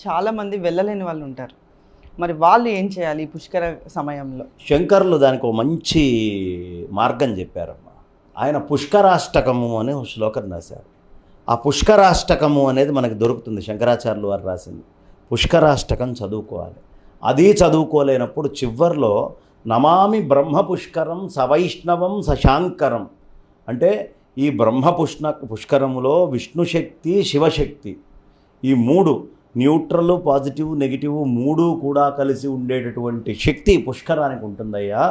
చాలామంది వెళ్ళలేని వాళ్ళు ఉంటారు. మరి వాళ్ళు ఏం చేయాలి ఈ పుష్కర సమయంలో? శంకరులు దానికి ఒక మంచి మార్గం చెప్పారమ్మా. ఆయన పుష్కరాష్టకము అనే ఒక శ్లోకం రాశారు. ఆ పుష్కరాష్టకము అనేది మనకు దొరుకుతుంది, శంకరాచార్యులు వారు రాసింది. పుష్కరాష్టకం చదువుకోవాలి. అది చదువుకోలేనప్పుడు చివర్లో నమామి బ్రహ్మ పుష్కరం సవైష్ణవం సశాంకరం అంటే ఈ బ్రహ్మ పుష్కరములో విష్ణుశక్తి శివశక్తి ఈ మూడు న్యూట్రల్ పాజిటివ్ నెగిటివ్ మూడు కూడా కలిసి ఉండేటటువంటి శక్తి పుష్కరానికి ఉంటుందయ్యా.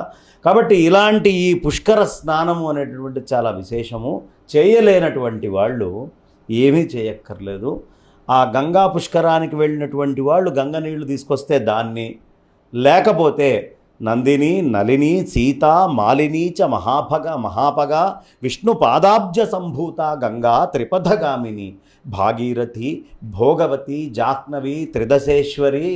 కాబట్టి ఇలాంటి ఈ పుష్కర స్నానము అనేటటువంటి చాలా విశేషము. చేయలేనటువంటి వాళ్ళు ఏమీ చేయక్కర్లేదు. ఆ గంగా పుష్కరానికి వెళ్ళినటువంటి వాళ్ళు గంగ నీళ్లు తీసుకొస్తే దాన్ని, లేకపోతే నందిని నలిని సీత మాలిని చ మహాపగ విష్ణు పాదాబ్జ సంభూత గంగా త్రిపథగామిని భాగీరథి భోగవతి జాహ్నవి త్రిదశేశ్వరి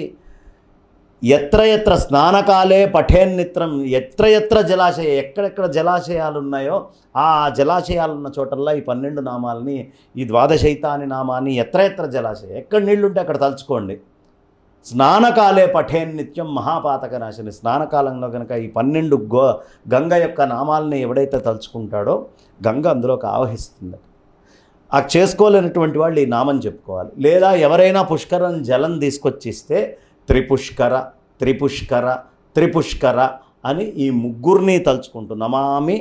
ఎత్ర ఎత్ర స్నానకాలే పఠేన్నిత్రం ఎత్ర ఎత్ర జలాశయ ఎక్కడెక్కడ జలాశయాలు ఉన్నాయో ఆ జలాశయాలున్న చోటల్లా ఈ 12 నామాలని ఈ ద్వాదశైతాని నామాన్ని ఎత్ర ఎత్ర జలాశయం ఎక్కడ నీళ్లుంటే అక్కడ తలుచుకోండి. స్నానకాలే పఠేన్నిత్యం మహాపాతక నాశని. స్నానకాలంలో కనుక ఈ 12 గంగ యొక్క నామాలని ఎవడైతే తలుచుకుంటాడో గంగ అందులోకి ఆవహిస్తుంది. ఆ చేసుకోలేనటువంటి వాళ్ళు ఈ నామం చెప్పుకోవాలి. లేదా ఎవరైనా పుష్కరం జలం తీసుకొచ్చిస్తే త్రిపుష్కర త్రిపుష్కర త్రిపుష్కర అని ఈ ముగ్గురిని తలుచుకుంటూ నమామి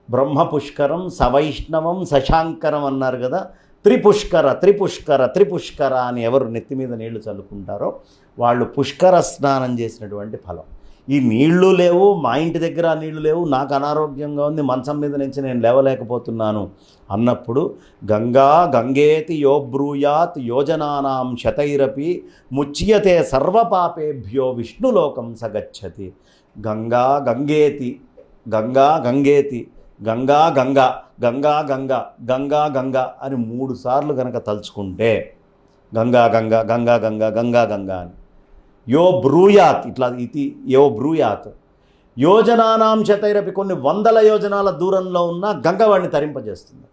బ్రహ్మ పుష్కరం సవైష్ణవం సశాంకరం అన్నారు కదా. త్రిపుష్కర త్రిపుష్కర త్రిపుష్కర అని ఎవరు నెత్తి మీద నీళ్లు చల్లుకుంటారో వాళ్ళు పుష్కర స్నానం చేసినటువంటి ఫలం. ఈ నీళ్లు లేవు, మా ఇంటి దగ్గర నీళ్లు లేవు, నాకు అనారోగ్యంగా ఉంది, మంచం మీద నుంచి నేను లేవలేకపోతున్నాను అన్నప్పుడు గంగా గంగేతి యో బ్రూయాత్ యోజనానాం శతైరపి ముచ్యతే సర్వపాపేభ్యో విష్ణులోకం సగచ్చతి. గంగా గంగేతి గంగా గంగేతి గంగా గంగా గంగా గంగా గంగా గంగా అని 3 సార్లు కనుక తలుచుకుంటే గంగా గంగా గంగా గంగా గంగా గంగా అని యో బ్రూయాత్ ఇట్లా ఇది యో బ్రూయాత్ యోజనానాం శతైరపి కొన్ని 100 యోజనాల దూరంలో ఉన్న గంగ వాడిని తరింపజేస్తుంది.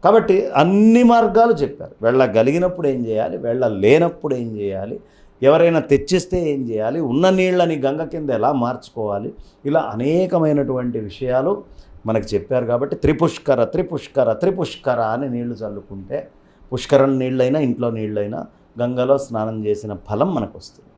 కాబట్టి అన్ని మార్గాలు చెప్పారు. వెళ్ళగలిగినప్పుడు ఏం చేయాలి, వెళ్ళలేనప్పుడు ఏం చేయాలి, ఎవరైనా తెచ్చిస్తే ఏం చేయాలి, ఉన్న నీళ్ళని గంగ కింద ఎలా మార్చుకోవాలి, ఇలా అనేకమైనటువంటి విషయాలు మనకు చెప్పారు. కాబట్టి త్రిపుష్కర త్రిపుష్కర త్రిపుష్కర అని నీళ్లు చల్లుకుంటే పుష్కరం నీళ్ళైనా ఇంట్లో నీళ్ళైనా గంగలో స్నానం చేసిన ఫలం మనకు వస్తుంది.